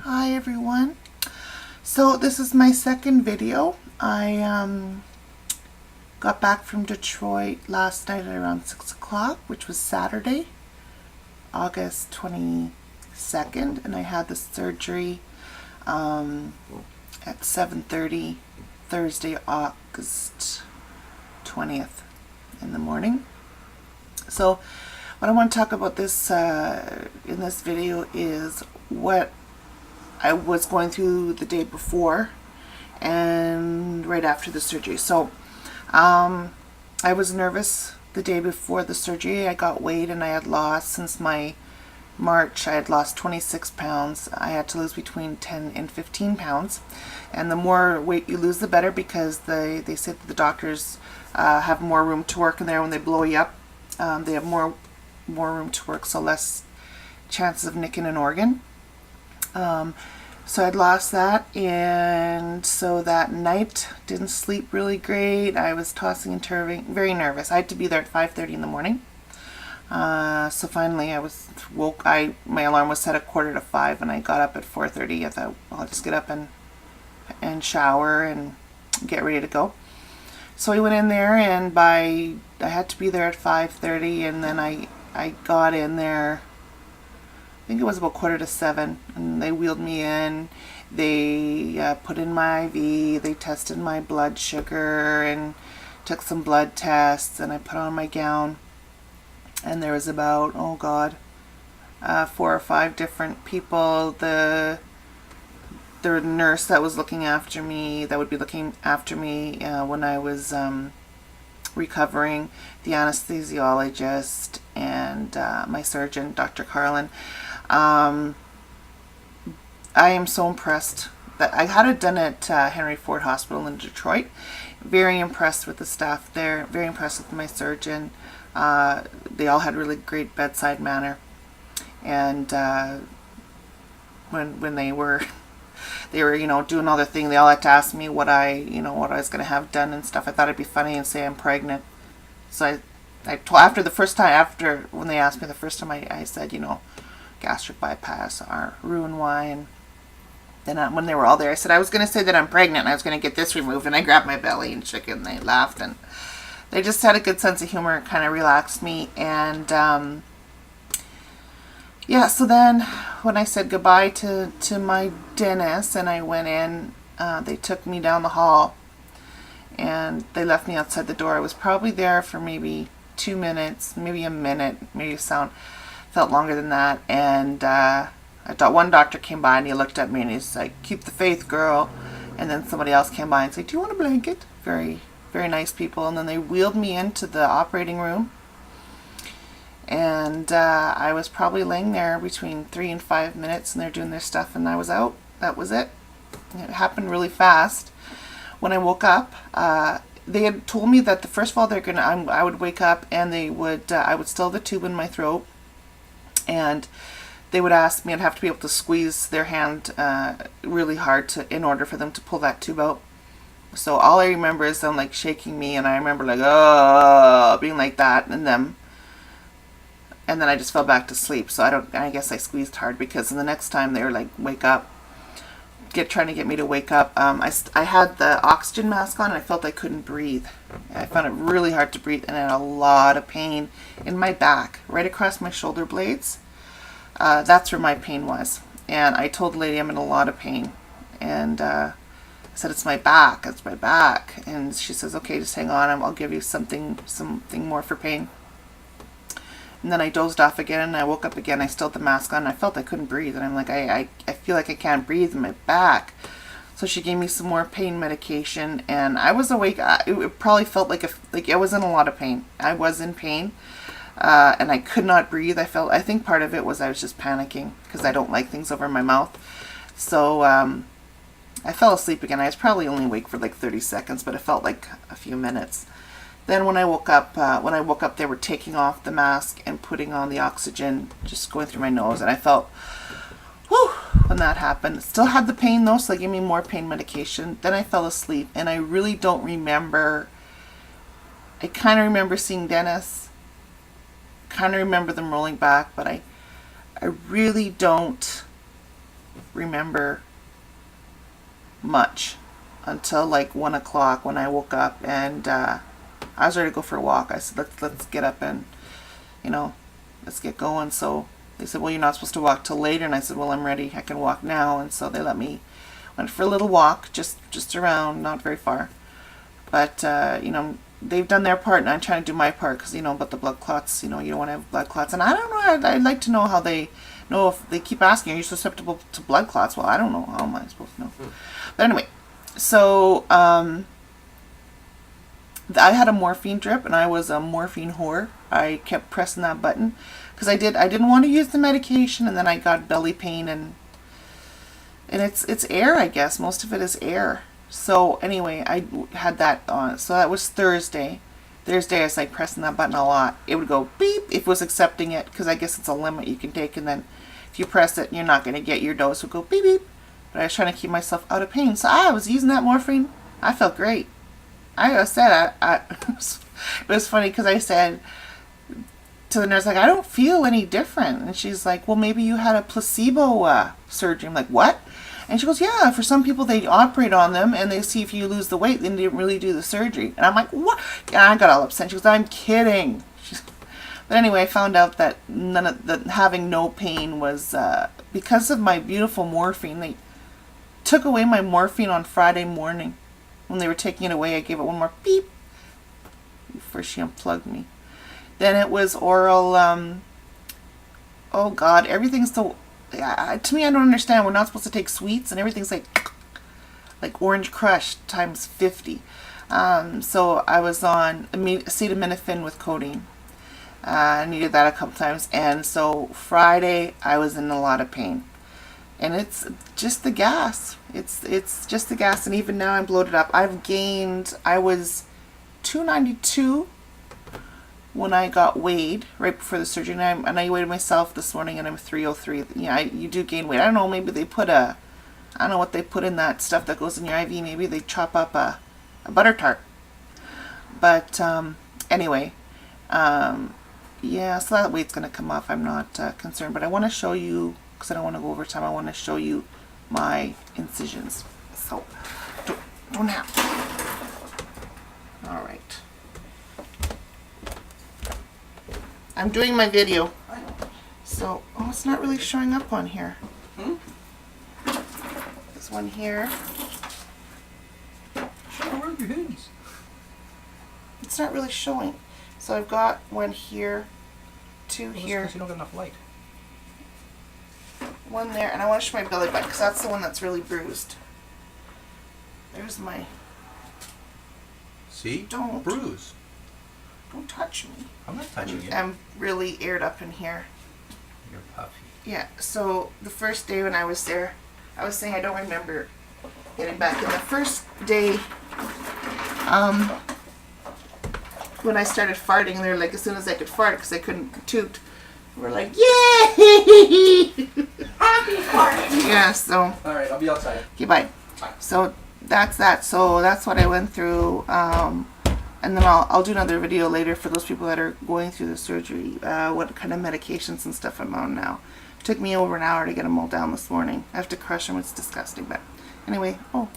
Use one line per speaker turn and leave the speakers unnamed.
Hi everyone. So this is my second video. I got back from Detroit last night at around 6 o'clock, which was Saturday, August 22nd, and I had the surgery at 7:30 Thursday, August 20th in the morning. So what I want to talk about this in this video is what I was going through the day before and right after the surgery. So I was nervous the day before the surgery. I got weighed and I had lost, since my March, I had lost 26 pounds. I had to lose between 10 and 15 pounds. And the more weight you lose, the better, because they say that the doctors have more room to work in there when they blow you up. They have more room to work, so less chances of nicking an organ. So I'd lost that, and so that night didn't sleep really great. I was tossing and turning, very nervous. I had to be there at 5:30 in the morning. So finally I was woke. My alarm was set at 4:45 and I got up at 4:30. I thought, well, I'll just get up and shower and get ready to go. So we went in there, and I had to be there at 5:30, and then I got in there, I think it was about 6:45, and they wheeled me in. They put in my IV, they tested my blood sugar and took some blood tests, and I put on my gown, and there was about, 4 or 5 different people. The nurse that was looking after me, that would be looking after me when I was recovering, the anesthesiologist, and my surgeon, Dr. Carlin. I am so impressed that I had it done at Henry Ford Hospital in Detroit. Very impressed with the staff there, very impressed with my surgeon. They all had really great bedside manner, and when they were doing all their thing, they all had to ask me what I was going to have done and stuff. I thought it'd be funny and say I'm pregnant. So after when they asked me the first time, I said, gastric bypass RNY, and then when they were all there, I said I was going to say that I'm pregnant and I was going to get this removed, and I grabbed my belly and shook it, and they laughed, and they just had a good sense of humor. It kind of relaxed me, and so then when I said goodbye to my dentist and I went in, they took me down the hall and they left me outside the door. I was probably there for maybe 2 minutes, maybe a minute, maybe felt longer than that. And I thought one doctor came by and he looked at me and he's like, "Keep the faith, girl." And then somebody else came by and said, "Do you want a blanket?" Very, very nice people. And then they wheeled me into the operating room. And I was probably laying there between 3 and 5 minutes, and they're doing their stuff, and I was out. That was it. It happened really fast. When I woke up, they had told me that first of all I would wake up and I would still have the tube in my throat, and they would ask me, I'd have to be able to squeeze their hand really hard in order for them to pull that tube out. So all I remember is them like shaking me, and I remember like, oh, being like that, and then I just fell back to sleep. So I guess I squeezed hard, because the next time they were like, "Wake up," trying to get me to wake up. I had the oxygen mask on and I felt I couldn't breathe. I found it really hard to breathe, and I had a lot of pain in my back, right across my shoulder blades. That's where my pain was. And I told the lady I'm in a lot of pain. And I said, it's my back. And she says, "Okay, just hang on. I'll give you something more for pain." And then I dozed off again, and I woke up again. I still had the mask on, and I felt I couldn't breathe. And I'm like, I feel like I can't breathe in my back. So she gave me some more pain medication, and I was awake. It probably felt like I was in a lot of pain. I was in pain, and I could not breathe. I think part of it was I was just panicking, because I don't like things over my mouth. So I fell asleep again. I was probably only awake for like 30 seconds, but it felt like a few minutes. Then when I woke up, they were taking off the mask and putting on the oxygen, just going through my nose, and I felt, whew, when that happened. Still had the pain though, so they gave me more pain medication. Then I fell asleep, and I really don't remember. I kind of remember seeing dentists, kind of remember them rolling back, but I really don't remember much until like 1 o'clock when I woke up, and I was ready to go for a walk. I said, let's get up and, you know, let's get going. So they said, well, you're not supposed to walk till later. And I said, well, I'm ready. I can walk now. And so they let me, went for a little walk, just around, not very far. But, you know, they've done their part, and I'm trying to do my part because, you know, about the blood clots, you know, you don't want to have blood clots. And I don't know, I'd like to know how they know. If they keep asking, are you susceptible to blood clots? Well, I don't know. How am I supposed to know? But anyway, so I had a morphine drip, and I was a morphine whore. I kept pressing that button because I didn't want to use the medication, and then I got belly pain, and it's air, I guess. Most of it is air. So anyway, I had that on. So that was Thursday. Thursday I was like pressing that button a lot. It would go beep if it was accepting it, because I guess it's a limit you can take, and then if you press it, you're not going to get your dose. It would go beep beep. But I was trying to keep myself out of pain. So I was using that morphine. I felt great. I said, it was funny because I said to the nurse, like, I don't feel any different. And she's like, well, maybe you had a placebo surgery. I'm like, what? And she goes, yeah, for some people they operate on them and they see if you lose the weight, then they didn't really do the surgery. And I'm like, what? And I got all upset. She goes, I'm kidding. But anyway, I found out that having no pain was because of my beautiful morphine. They took away my morphine on Friday morning. When they were taking it away, I gave it one more beep before she unplugged me. Then it was oral, oh God, everything's so, to me, I don't understand. We're not supposed to take sweets, and everything's like Orange Crush times 50. So I was on acetaminophen with codeine. I needed that a couple times, and so Friday I was in a lot of pain. And it's just the gas. It's just the gas, and even now I'm bloated up. I've gained, I was 292 when I got weighed right before the surgery, and I weighed myself this morning, and I'm 303. Yeah, you do gain weight. I don't know, maybe they put I don't know what they put in that stuff that goes in your IV. Maybe they chop up a butter tart. But anyway, yeah, so that weight's going to come off. I'm not concerned, but I want to show you, because I don't want to go over time, I want to show you my incisions. So, don't have to. All right. I'm doing my video. So, oh, it's not really showing up on here. There's one here.
Where are your hands?
It's not really showing. So I've got one here, two here.
Because you don't get enough light.
One there, and I want to show my belly button because that's the one that's really bruised. There's my.
See?
Don't.
Bruise.
Don't touch me.
I'm not touching you.
I'm really aired up in here.
You're puffy.
Yeah, so the first day when I was there, I was saying I don't remember getting back. And the first day, when I started farting, and they were like, as soon as I could fart, because I couldn't toot, we're like, yay! Happy farting! Yeah, so.
Alright, I'll be outside.
Okay, bye.
Bye.
So that's that. So that's what I went through. And then I'll do another video later for those people that are going through the surgery, what kind of medications and stuff I'm on now. It took me over an hour to get them all down this morning. I have to crush them. It's disgusting. But anyway, oh,